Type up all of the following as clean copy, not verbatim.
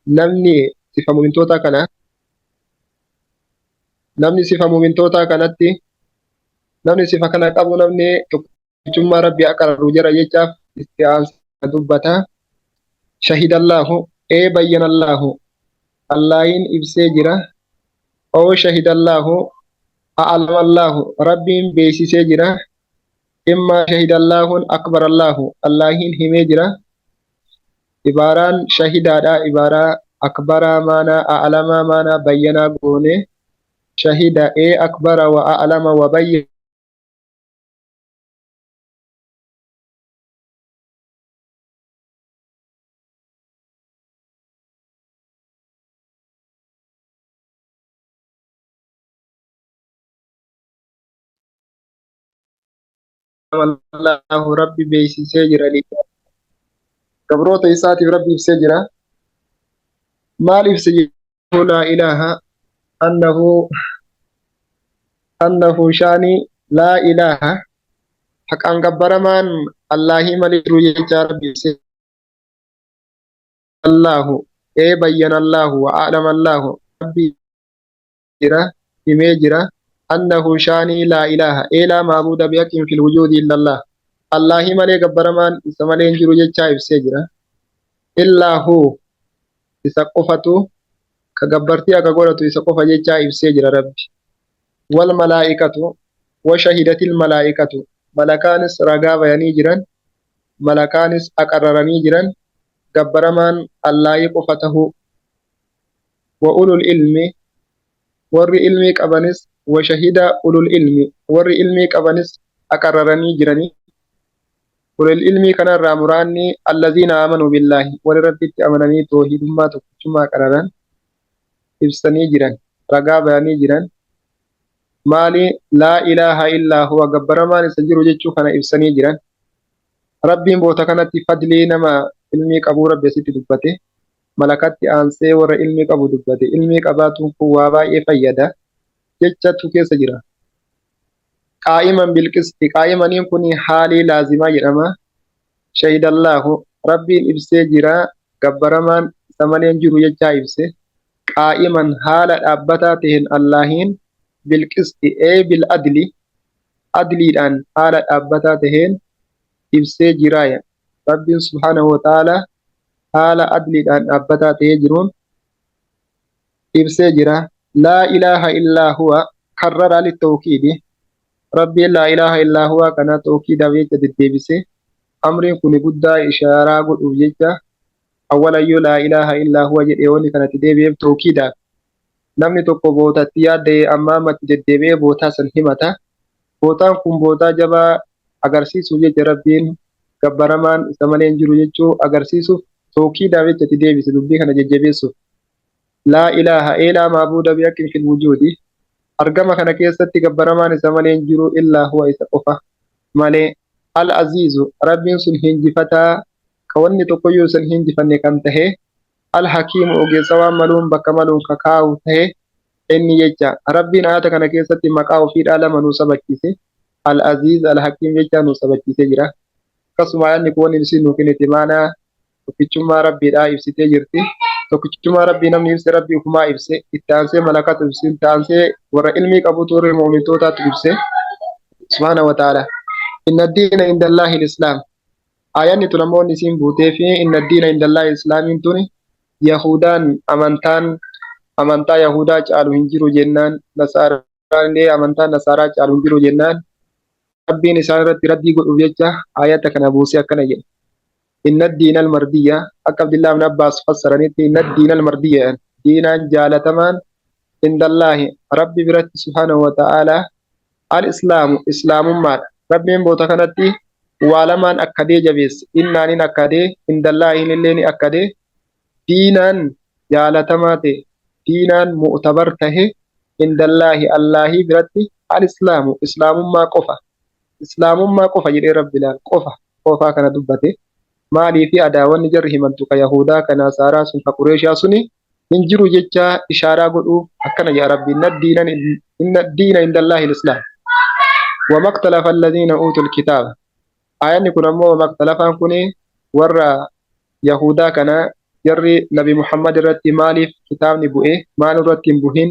namni sifa mu'mintootaa kana namni sifa mu'mintootaa kanatti namni sifa kana qabu namni tokkichummaa rabbii aqarru jira jechaaf isti'aansa dubbata. Shahidallaahu bayyanallaahu Allaahin ibsee jira. Oo shahidallaahu a'lamallaahu rabbiin beeksisee jira. Imma shahidallaahuun akbarallaahu Allaahin himee jira. Ibaaraan shahidaadha. Ibaaraa akbaraa maanaa a'lamaa maanaa bayyanaa goone shahida akbara wa a'lama wa bayyana Allahu rabbi beeksisee jira. Gabroota isaatiif rabbi ibsee jira. Maal ibse jedhu laa ilaaha annahu shaanii laa ilaaha haqaan gabbaramaan Allaahii malee jiru jechaa rabbi ibsee Allahu bayyana Allahu wa a'lama Allahu rabbi jira himee jira. Annahu shaanii laa ilaaha laa maabuuda bihaqqin fil wujuudi illallah Allaahii malee gabbaramaan isa malee hin jiru jechaa ibsee jira. Illaa huu isa qofatu ka gabbartii akka godhatu isa qofa jechaa ibsee jira rabbi. Wal malaa'ikatu wa shahidatil malaa'ikatu malakaanis ragaa bayanii jiran malakaanis aqarraranii jiran gabbaramaan Allaahii qofa tahu. Wa ulul ilmi warri ilmii qabanis wa shahida ulul ilmi warri ilmii qabanis aqarraranii jiranii. Ulul ilmii kanarraa muraanni allaziina aamanuu billaahi warri rabbitti amananii toohidummaa tokkichummaa qararan ibsanii jiran ragaa bayanii jiran. Maali laa ilaaha illaa huwa gabbaramaan isa jiru jechuu kana ibsanii jiran. Rabbiin boota kanatti fadlii nama ilmii qabuu rabbi asitti dubbate. Malakatti aansee warra ilmii qabu dubbate. Ilmii qabaatuun kun waa baay'ee fayyada jechatu keessa jira. Qaa'iman bilqisti qaa'imaniin kun haalii laazimaa jedhama. Shahidallaahu rabbiin ibsee jira gabbaramaan isa malee hin jiru jechaa ibse. Qaa'iman haala dhaabbataa ta'een Allaahiin bilqisti bil adli adliidhaan haala dhaabbataa ta'een ibsee jiraaya. Rabbiin subhaanahu wa ta'ala haala adliidhaan dhaabbataa ta'ee jiruun ibsee jira. Laa ilaaha illaa huwa karrara litawkiidi rabbiin laa ilaaha illaa huwa kana tawkiidaaf jecha deddeebise. Amriin kun guddaa ishaaraa godhuuf jecha awwalayyuu laa ilaaha illaa huwa jedhee wanni kanatti deebi'eef tawkiidaaf. Namni tokko bootatti yaadda'ee amma ammatti deddeebi'ee bootaa san himata. Bootaan kun bootaa jabaa agarsiisuuf jecha rabbiin gabbaramaan isa malee hin jiru jechuu agarsiisuuf tawkiidaaf jecha itti deebise dubbii kana jajjabeessuuf. Laa ilaaha laa maabuuda bihaqqin fil wujuudi argama kana keessatti gabbaramaan isa malee hin jiru illaa huwa isa qofa malee. Al aziizu rabbiin sun hinjifataa ka wanni tokkoyyuu san hinjifanne kan tahe. Al hakiimu ogeessa waan maluun bakka maluun ka kaa'u tahe inni jecha rabbiin ayata kana keessatti maqaa ofiidhaa lama nuu sabachiise. Al aziiz al hakiim jecha nuu sabachiisee jira. Akkasuma ayanni kun wanni isin nuu kennite maanaa tokkichummaa rabbiidhaa ibsitee jirti. Tokkichummaa rabbii namni ibse rabbii ufumaa ibse itti aansee malakatu ibse itti aansee warra ilmii qabutu warra mu'mintootaatu ibse subhaana wa ta'ala. Inna diina indallaahi l-islaam ayanni tun ammoo wanni isiin buutee fi inna diina indallaahi islaamiin tuni yahudaan amantaa yahudaa caalu hin jiru jennaan nasaaraan illee amantaa nasaaraa caalu hin jiru jennaan rabbiin isaan irratti raddii godhuuf jecha ayata kana buusee akkana jedhe. Inna diina almardiyya akka Abdillah ibn Abbaas fassaranitti inna diina almardiyya diinaan jaalatamaan indallaahi rabbi biratti subhaanahu wa ta'aalaa al-islaamu islaamummaadha. Rabbiin boota kanatti waa lamaan akkadee jabeesse. Innaanin akkadee indallaahin illee ni akkadee diinaan jaalatamaa ta'e diinaan mu'tabar tahe indallaahi allaahii biratti al-islaamu islaamummaa qofa. Islaamummaa qofa jedhee rabbi ilaal qofaa kana dubbate. Maalii fi adaawanni jarri himantu ka Yahudaa ka Nasaaraa sun ka Qureeshaa suni hin jiru jecha ishaaraa godhuuf akkana jedha rabbi inna diina indallaahi al-islaam. وما اختلف الذين أوتوا الكتاب آيان كن أمو وما اختلفان كن ورى يهودا كان jarri nabi Muhammad irratti maaliif kitaabni bu'e maal irratti hin buhin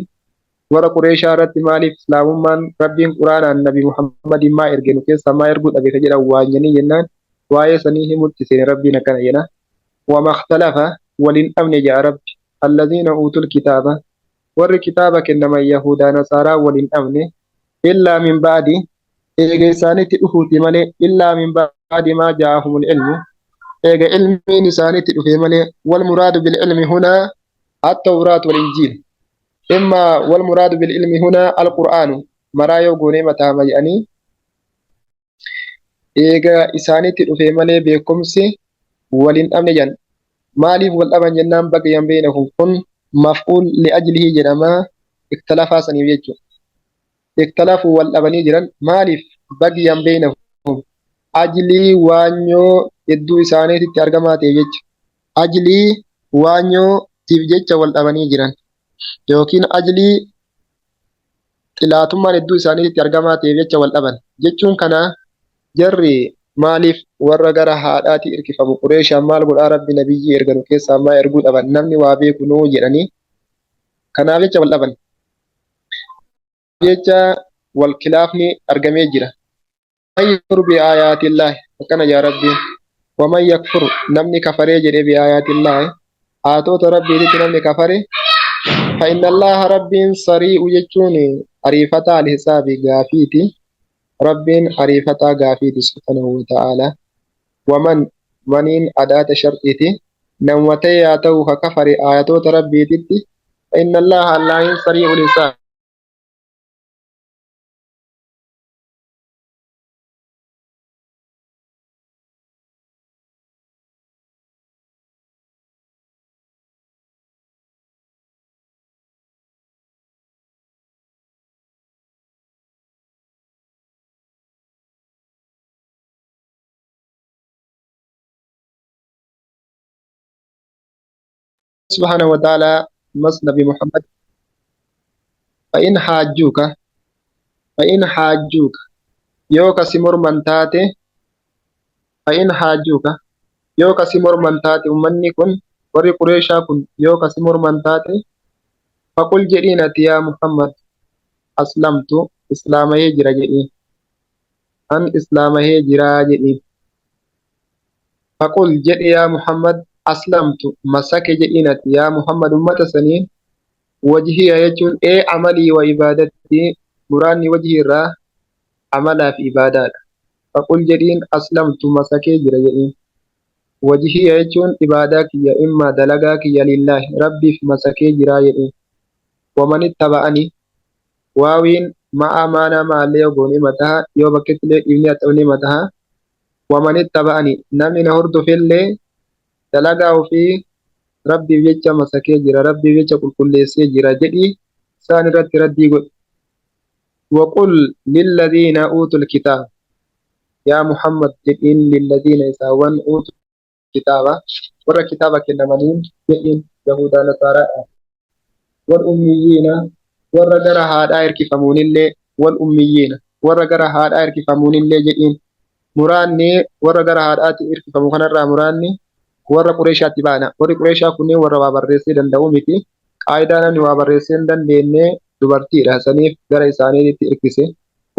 warra Qureeshaa irratti maaliif islaamummaan rabbiin quraanaan nabi Muhammadin maa erge nu keessa maa erguu dhabe ka jedhan waanyanii jennaan waa'ee sanii himutti seene rabbiin akkana jedha wama ikhtalafa walin dhabne ja'a rabbi alladhiina uutul kitaaba warri kitaaba kennaman yahudaa nasaaraa walin dhabne illaa min ba'di eega isaanitti dhufuuti malee illaa min ba'di maa ja'ahumul ilmu eega ilmiin isaanitti dhufe malee wal muraadu bil ilmi hunaa at-tawraat wal injiil imma wal muraadu bil ilmi hunaa al-qur'aanu maraa yoo goonee mataa mayanii eega isaanitti dhufe malee beekumsi walin dhabne jan maaliif wal dhaban jennaan bagayan beynahum kun maf'uul li ajlihi jedhama iktalafaa saniif jechuudha iktalafuu wal dhabanii jiran maaliif bagayan beynahum ajlii waanyoo hedduu isaaniititti argamaa ta'e jecha ajlii waanyootiif jecha wal dhabanii jiran yookiin ajlii xilaatummaan hedduu isaaniititti argamaa ta'e jecha wal dhaban jechuun kana jarri maaliif warra gara haadhaati irkifamu Qureeshaan maal godhaa rabbi nabiyyi erganu keessaa maa erguu dhaban namni waa beeku nuu jedhanii kanaaf jecha wal dhaban jecha wal kilaafni argamee jira man yakfur bi aayaatillaahi akkana yaa rabbiin waman yakfur namni kafaree jedhe bi aayaatillaahi aatoota rabbiititti namni kafare fa inna allaha rabbiin sarii'u jechuun ariifataa alhisaabi gaafiiti rabbiin ariifataa gaafiiti subhanahu wa ta'ala waman maniin adaata sharxiiti nama ta'e yaa ta'u ka kafare aayatoota rabbiititti fa inna allaha allaahin sarii'ul hisaab سبحانه وتعالى مس نبي محمد فإن حاجوك فإن حاجوك يوكا سمر من تاتي فإن حاجوك يوكا سمر من تاتي ومني كن وري قريشا كن يوكا سمر من تاتي فقل جرينة يا محمد أسلمت إسلام هجرة جئي أن إسلام هجرة جئي فقل جئ يا محمد أسلمت مسك جئينة يا محمد أمة سنين وجهي يجون إيه عملي وعبادتي مراني وجهي را عملا في عبادات فقل جدين أسلمت مسكي جريئين وجهي يجون عبادك يا إما دلقاك يا لله ربي في مسكي جريئين ومن اتبعني واوين ما أمانا ما اللي يقوني متها يوبكت لي إبني أتوني متها ومن اتبعني نمي نهرد في اللي دلقا في ربي بيجا مسكي جرا ربي بيجا كل جرا جدي سان رد ردي وقل للذين أوتوا الكتاب يا محمد جئين للذين يساوون أوتوا الكتاب ورا كتابك النمانين جئين يهودا نصارى والأميين ورا جرى هذا يركفمون اللي والأميين ورا جرى هذا يركفمون اللي جئين مراني ورا جرى هذا يركفمون خنرا مراني warra Qureeshaatti baana warri Qureeshaa kunneen warra waa barreessee danda'u miti qaayidaa namni waa barreessee hin dandeenye dubartiidha saniif gara isaaniitti hirkise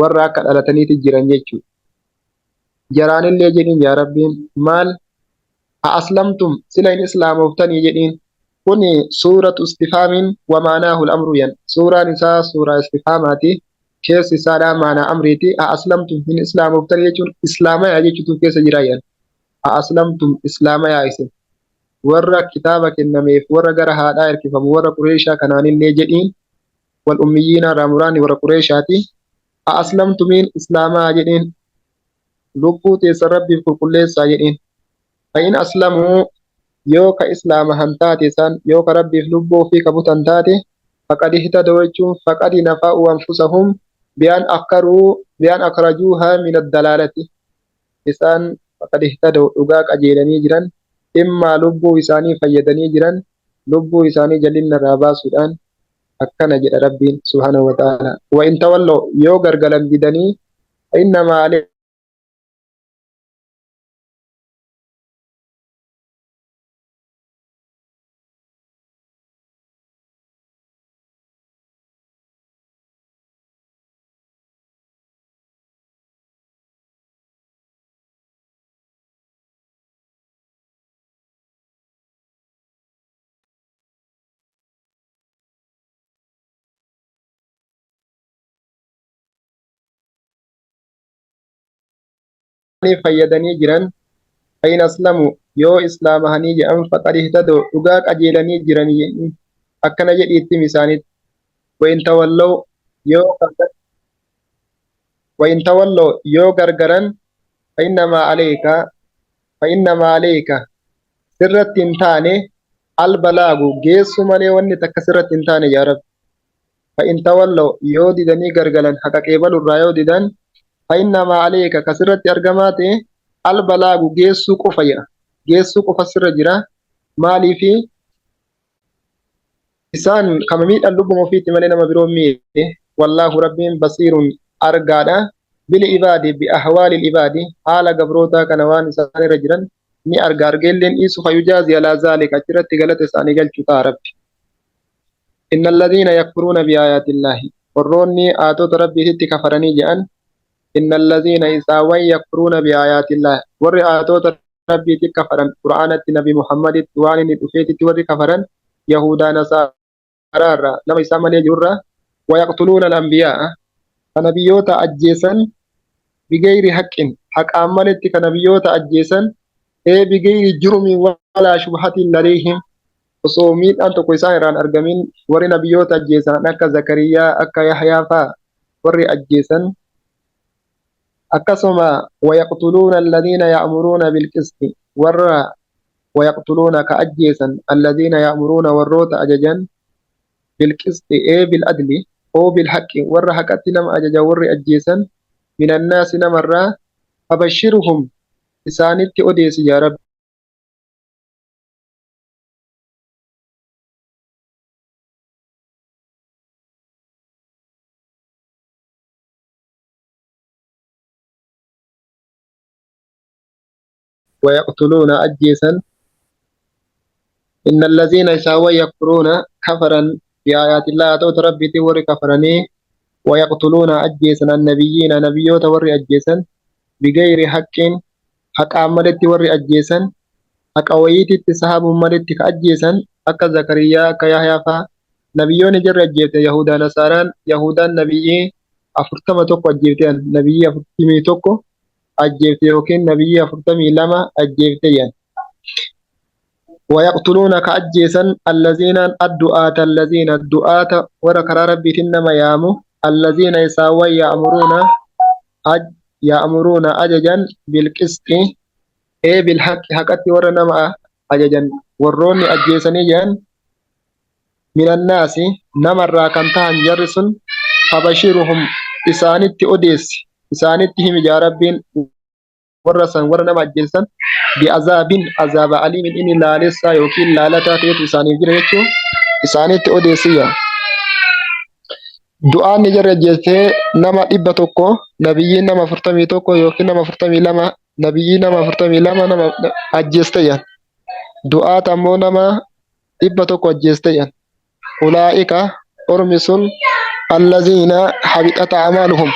warra akka dhalataniiti jiran jechuudha jaraanillee jedhiin yaa rabbiin maal haa aslamtum sila hin islaamoftanii jedhiin kun suuratu istifaamin wa maanaahu al-amru yan suuraan isaa suuraa istifaamaati keessi isaadhaa maanaa amriiti haa aslamtum hin islaamoftanii jechuun islaamaya jechuutu keessa jira yan أسلمتم إسلام يا إسم ورا كتابك النميف ورا جرى هذا يركفم ورا قريشا كانان النجدين والأميين رامران ورا قريشاتي أسلمتم من إسلام جدين لبو تسرب في كل ساجدين فإن أسلموا يوك إسلام هنتاتي سان يوك ربي في لبو في كبوت هنتاتي فقد اهتدوا فقد نفعوا أنفسهم بأن أخرجوها من الدلالة إسان فقد اهتدوا dhugaa qajeelanii jiran immaa lubbuu isaanii fayyadanii jiran lubbuu isaanii jallinna irraa baasuudhaan akkana jedha rabbiin subhanahu wa ta'ala wa in tawallaw yoo gargalan didanii innamaa fayyadanii jiran فإن أسلموا يو إسلام هنيجي أم فقد اهتدوا دقاق أجيلني جراني أكنا جدي التمساني وإن تولوا يو وإن تولوا يو غرغرا فإنما عليك فإنما عليك سرة تاني البلاغ جيس مالي وني تكسرة تاني يا رب فإن تولوا يو ديدني غرغلا حقا قبل الرايو ديدن فإنما عليك كسرة أرغماتي البلاغ جيس قفيا جيس قفسر جرا مالي في إسان كما ميت اللبم في تمنين مبرومي والله رب بصير أرغادا بالعباد بأحوال العباد حال قبروتا كنوان إسان رجلا ni arga argeelleen dhiisu fayujaazii alaa zaalika achirratti galata isaanii galchuu ta'a rabbi. Inna alladhiina yakfuruuna biaayaatillaahi warroonni aatota rabbiititti kafaranii je'an inna alladhiina isaawwan yakfuruuna biaayaatillaahi warri aatota rabbiititti kafaran qur'aanatti nabi muhammaditti waan inni dhufeetitti warri kafaran yahudaa nasaaraarra nama isaa malee jirurra wayaqtuluuna al-anbiyaa'a ka nabiyyoota ajjeesan bigayri haqqin haqaan maletti ka nabiyyoota ajjeesan بغير جرم ولا شبهة لديهم وصومين أن تقول سائران أرجمين ور نبيوت أجيسان أكا زكريا أكا يحيى فا ور أجيسان أكا سما ويقتلون الذين يأمرون بالقسط ور ويقتلون كأجيسان الذين يأمرون وروت أججا بالقسط بالعدل أو بالحق ور حقتنا أججا ور أجيسان من الناس نمرا فبشرهم إسانيتي أوديس يا رب ويقتلون أجيسا إن الذين يساوي يكفرون كفرا بآيات الله توت ربي تور كفرني ويقتلون أجيسا النبيين نبيوت ور أجيسا بغير حق حق أمرت ور أجيسا حق ويت التسحاب أمرت كأجيسا أكا زكريا أكا يحيى فا نبيون جر أجيت يهودا نصاران يهودا نبي أفرتما توكو أجيتين نبي أفرتمي توكو أجيبت يوكين نبي أفرتمي لما أجيبتين ويقتلون كأجيسا الذين الدعاة الذين الدعاة ورك ربي تنما يامو الذين يساوي يأمرون أججا بالقسط بالحق حقت ورنما أججا وروني أجيسني جان من الناس نمر كنتان جرسن فبشرهم إسانت أوديس إسانتهم يا رب ورسن ورنما أجيسن بعذاب عذاب عليم إن لا لسا يوكيل لا لتاتيت إساني جريتو إسانت أوديسيا دعاء نجر جيسي نما إبا توكو نبيين نما فرطمي توكو يوكي نما فرطمي لما نبيين نما فرطمي لما نما أجيستيا دعاء تمو نما إبا توكو أجيستيا أولئك أرمسون الذين حبطت أعمالهم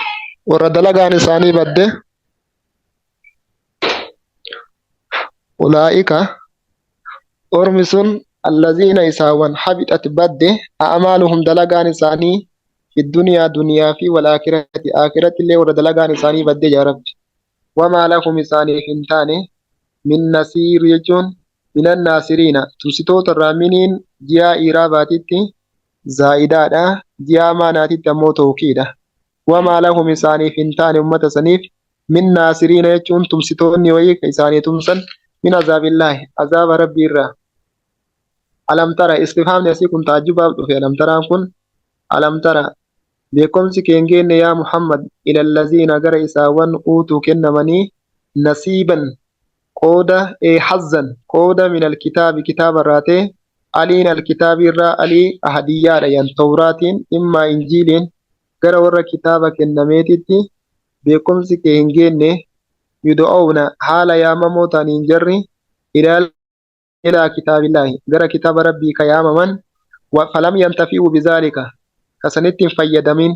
وردلقان إساني بده أولئك أرمسون الذين يساوون حبطت بده أعمالهم دلقان إساني في الدنيا دنيا في والآخرة آخرة اللي ورد لغان إساني بدي يا رب وما لهم إساني فنتاني من نصير يجون من الناصرين تسيطوت الرامنين جاء إراباتي زائدة جاء ماناتي تمو توكيدة وما لهم إساني فنتاني أمة سنيف من ناصرين يجون تمسيطوني ويك إساني تمسن من عذاب الله عذاب ربي الرا ألم ترى استفهام نسيكم تعجبا في ألم ترى كن ألم ترى beekumsi keengenne yaa Muhammad ilallaziina gara isaawwan uutuu kennamanii nasiiban qooda hazzan qooda min alkitaabi kitaaba irraa ta'e aliin alkitaabii irraa alii ahadiyyaadha yan tawraatiin immaa injiiliin gara warra kitaaba kennameetitti beekumsi kee hin geenne yud'awna haala yaamamoo ta'aniin jarri ilaa kitaabillaahi gara kitaaba rabbii ka yaamaman falam yantafi'u bizaalika kasanitti hin fayyadamin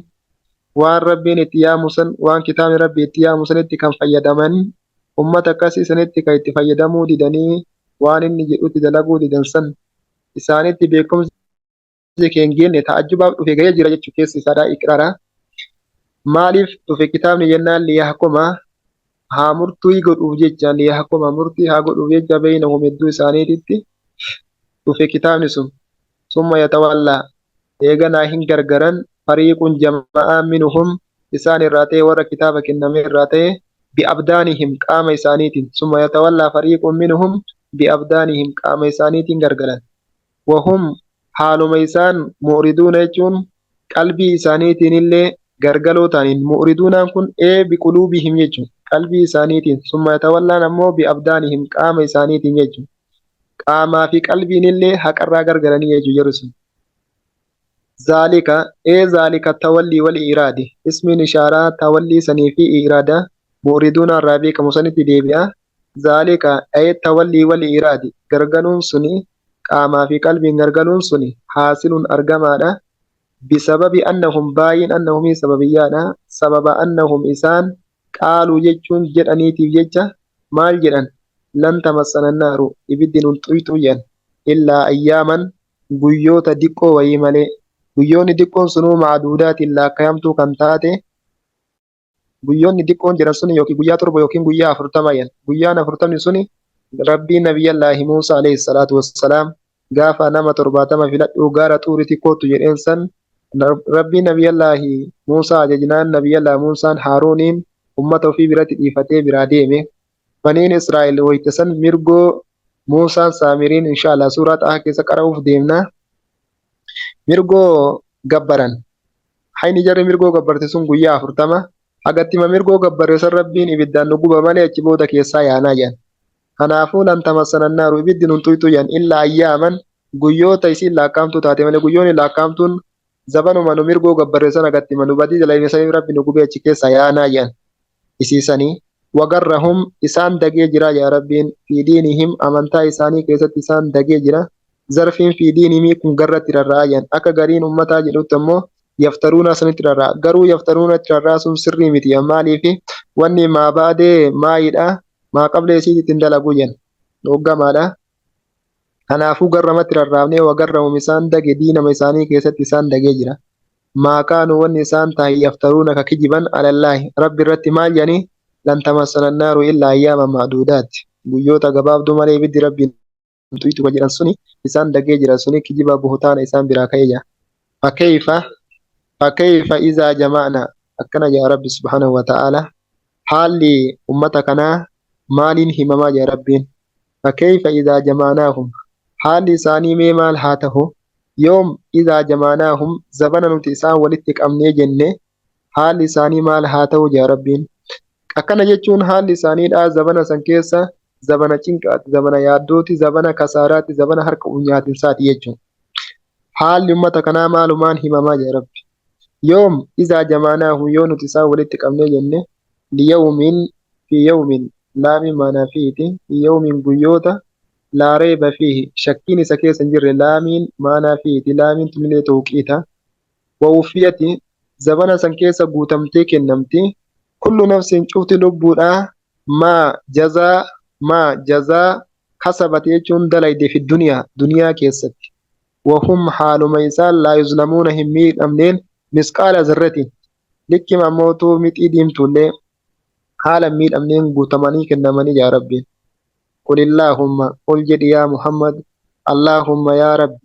waan rabbiin itti yaamusan waan kitaabni rabbii itti yaamusanitti kan fayyadaman ummata akkasii sanitti kan itti fayyadamuu didanii waan inni jedhutti dalaguu didan san isaanitti beekumsi kee hin geenne ta'ajjubaaf dhufe ga'ee jira jechuu keessi isaadhaa iqrara maaliif dhufe kitaabni jennaan liyahkuma haa murtii godhuuf jecha liyahkuma murtii haa godhuuf jecha baynahum hedduu isaaniititti dhufe kitaabni sun summa yatawallaa eeganaa hin gargaran fariiqun jama'aa minhum isaan irraa ta'e warra kitaaba kenname irraa ta'e bi'abdaanihim qaama isaaniitiin summa yatawallaa fariiqun minhum bi'abdaanihim qaama isaaniitiin gargaran wahum haaluma isaan mu'riduuna jechuun qalbii isaaniitiin illee gargaloo ta'aniin mu'riduunaan kun biquluubihim jechuun qalbii isaaniitiin summa yatawallaan ammoo bi'abdaanihim qaama isaaniitiin jechuun qaamaa fi qalbiin illee haqarraa gargaranii jechuu jiru sun. Zaalika zaalika tawallii wal iraadi ismiin ishaaraa tawallii sanii fi iraada mu'riduuna irraa beekamu sanitti deebi'a. Zaalika tawallii wal iraadi gargaluun suni qaamaa fi qalbiin gargaluun suni haasiluun argamaadha. Bisababi annahum baay'in annahumii sababiyyaadha. Sababa annahum isaan qaaluu jechuun jedhaniitiif jecha maal jedhan lan tamassana naaru ibiddi nun xuyxuu jedhan illaa ayyaaman guyyoota diqqoo wayii malee. Guyyoonni diqqoon sunuu maaduudaatiin laakkayamtuu kan taate guyyoonni diqqoon jedhan suni yookiin guyyaa 7 yookiin guyyaa 40 jedhan guyyaan 40 suni rabbiin nabiyyallaahi Muusaa alayhi salaatu wassalaam gaafa nama 70 filadhuu gaara xuuritti kootu jedheen san rabbiin nabiyyallaahi Muusaa ajajnaan nabiyyallaahi Muusaan Haaruuniin ummata ofii biratti dhiifatee biraa deeme baniin Israa'el wayita san mirgoo Muusaan Saamiriin inshaallah suuraa xahaa keessa qara'uuf deemna. Mirgoo gabbaran hayni jarri mirgoo gabbarte sun guyyaa 40 hagattima mirgoo gabbarre san rabbiin ibiddaan nu guba malee achi booda keessaa yaanaa jedhan. Kanaafuu lan tamassana naaru ibiddi nun xuyxuu jedhan illaa ayyaaman guyyoota isiin laakkaamtuu taate malee guyyoonni laakkaamtuun zabanuma nu mirgoo gabbarre san hagattima nu badii jala sanii rabbi nu gubee achi keessaa yaanaa jedhan isiisanii. Wagarrahum isaan dagee jira yaa rabbiin fi diinihim amantaa isaanii keessatti isaan dagee jira. Zarfiin fi diinimii kun garratti rarra'a jedhan akka gariin ummataa jedhutti ammoo yaftaruuna sanitti rarra'a garuu yaftaruunatti rarra'a sun sirrii miti maaliif wanni maa baadee maayidha maa qablee isiitti ittiin dalaguu jedhan dhoggamaadha. Kanaafuu garramatti rarraafnee wagarrahum isaan dage diinama isaanii keessatti isaan dagee jira. Maa kaanu wanni isaan taa'e yaftaruuna ka kijiban alallaahi rabbi irratti maal jedhanii lan tamassana naaru illaa ayyaama maaduudaatti guyyoota gabaabduu malee ibiddi rabbiin tuytu ka jedhan suni isaan dagee jira suni kijiba buhutaana isaan biraa ka'ee jira. Fakkeeyfa izaa jama'na akkana yaa rabbi subhanahu wa ta'ala haalli ummata kanaa maaliin himamaa yaa rabbiin fakkeeyfa izaa jama'naahum haalli isaanii mee maal haa tahu yoom izaa jama'naahum zabana nuti isaan walitti qabnee jenne haalli isaanii maal haa tahu yaa rabbiin akkana jechuun haalli isaaniidha zabana san keessa zabana cinqaati zabana yaaddooti zabana kasaaraati zabana harka unyaatinsaati jechuun haalli ummata kanaa maalumaan himamaa yaa rabbi yoom izaa jamaanaahu yoo nuti isaan walitti qabnee jenne liyawmin fi yawmin laamiin maanaa fiiti fi yawmin guyyoota laa reeba fiihi shakkiin isa keessa hin jirre laamiin maanaa fiiti laamiin tunillee tawqiita wawuffiyati zabana san keessa guutamtee kennamti kullu nafsin cufti lubbuudha maa jazaa kasabate jechuun dalayde fi duniyaa keessatti wahum haaluma isaan laa yuzlamuuna hin miidhamneen misqaala zarratiin likkima ammootuu mixii diimtuullee haala miidhamneen guutamanii kennamanii yaa rabbiin qul illaahumma qul jedhi yaa muhammad allaahumma yaa rabbi